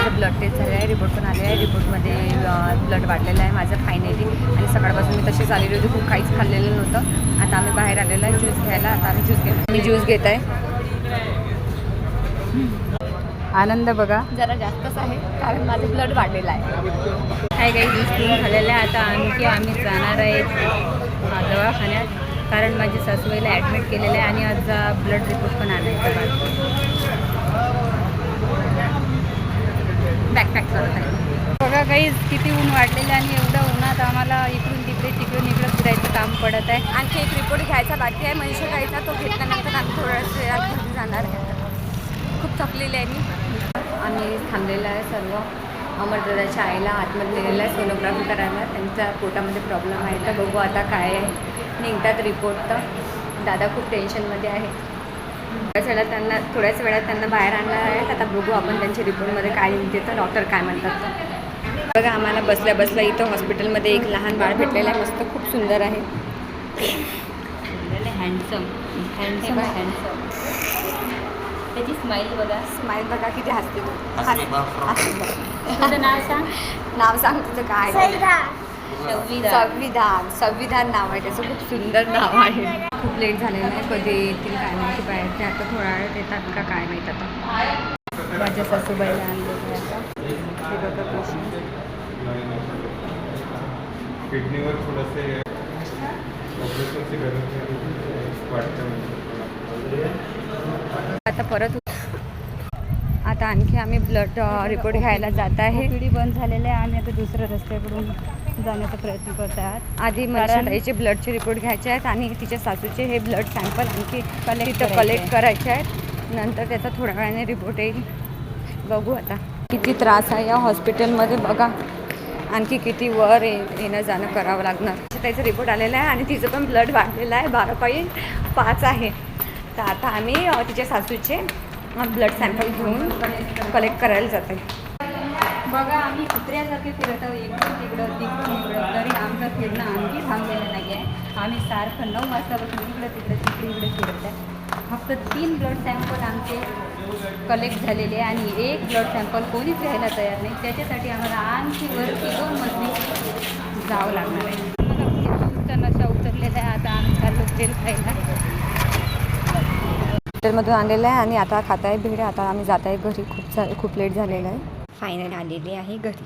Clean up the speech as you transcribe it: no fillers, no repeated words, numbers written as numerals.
माझं blood taste झालं आहे, रिपोर्ट पण आले आहे. रिपोर्टमध्ये ब्लड वाढलेलं आहे माझं फायनली. आणि सकाळपासून मी तशीच आलेली होती, खूप काहीच खाल्लेलं नव्हतं. आता आम्ही बाहेर आलेलो आहे ज्यूस घ्यायला. आता आम्ही ज्यूस घेतो. मी ज्यूस घेत आहे. आनंद बघा जरा जास्तच आहे कारण माझं ब्लड वाढलेलं आहे. काही ज्यूस पिऊन झालेलं आहे. आता आम्ही जाणार आहे दवाखान्यात कारण माझी सासूबाईला ॲडमिट केलेलं आहे आणि आज ब्लड रिपोर्ट पण आणायचा बॅकपॅक करत आहे. बघा काही किती ऊन वाढलेलं आणि एवढं उन्हात आम्हाला इकडून इकडं फिरायचं काम पडत आहे. आणखी एक रिपोर्ट घ्यायचा बाकी आहे मनीषा घ्यायचा. तो घेतल्यानंतर आम्ही थोड्याच वेळात घरी जाणार आहे. खूप थकलेली आहे मी. आम्ही थांबलेलं आहे सर्व. अमरदादाच्या आईला आतमध्ये नेलेलं आहे सोनोग्राफी करायला. त्यांच्या पोटामध्ये प्रॉब्लेम आहे तर बघू आता काय आहे. निघतात रिपोर्ट. तर दादा खूप टेन्शनमध्ये आहे. थोड्याच वेळात त्यांना बाहेर आणणार आहे. आता बघू आपण त्यांच्या रिपोर्टमध्ये काय निघते तर डॉक्टर काय म्हणतात तर. बघा आम्हाला बसल्या बसल्या इथं हॉस्पिटलमध्ये एक लहान बाळ भेटलेलं आहे. मस्त खूप सुंदर आहे. हँडसम त्याची स्माईल बघा किती हसते तू. तुझं नाव सांग तुझं काय. संविधान नाव आहे त्याचं. खूप सुंदर नाव आहे. खूप लेट झालेलं आहे. कधी येतील काय माहिती बाहेर. ते आता थोड्या वेळात येतात का काय माहीत. आता माझ्या सासूबाईला आणलेलं आहे. आता हे बघा पेशंट. किडनीवर थोडंसे ऑपरेशनची गरज आता परत आता आणखी आम्ही ब्लड रिपोर्ट घ्यायला जात आहे. पिढी बंद झालेलं आहे. आम्ही आता दुसऱ्या रस्त्याकडून जाण्याचा प्रयत्न करत आहात. आधी मनीषाताईचे ब्लडचे रिपोर्ट घ्यायचे आहेत आणि तिच्या सासूचे हे ब्लड सॅम्पल आणखी कलेक्ट करायचे आहेत. नंतर त्याचा थोड्या वेळाने रिपोर्ट येईल. बघू आता किती त्रास आहे या हॉस्पिटलमध्ये. बघा आणखी किती वर येणं जाणं करावं लागणार. त्याचा रिपोर्ट आलेला आहे आणि तिचं पण ब्लड वाढलेलं आहे. 12.5 आहे. तर आता आम्ही तिच्या सासूचे ब्लड सॅम्पल घेऊन कलेक्ट करायला जाते. बघा आम्ही कुत्र्यासारखे फिरत आहोत. इकडं तिकडं तरी आमचं फिरणं आणखी थांबलेलं नाही आहे. आम्ही सारखं 9 वाजतापासून इकडे फिरत आहे. फक्त 3 ब्लड सॅम्पल आमचे कलेक्ट झालेले आहे आणि 1 ब्लड सॅम्पल कोणीच घ्यायला तयार नाही. त्याच्यासाठी आम्हाला आणखी वरती 2 मजली जावं लागणार आहे. आम्हाला नशा उतरलेला आहे. आता आम्ही चाललो भेळ खायला. हॉटेलमधून आणलेलं आहे आणि आता खात आहे भेळ. आता आम्ही जात आहे घरी. खूप लेट झालेलं आहे. फायनल आलेली आहे घरी.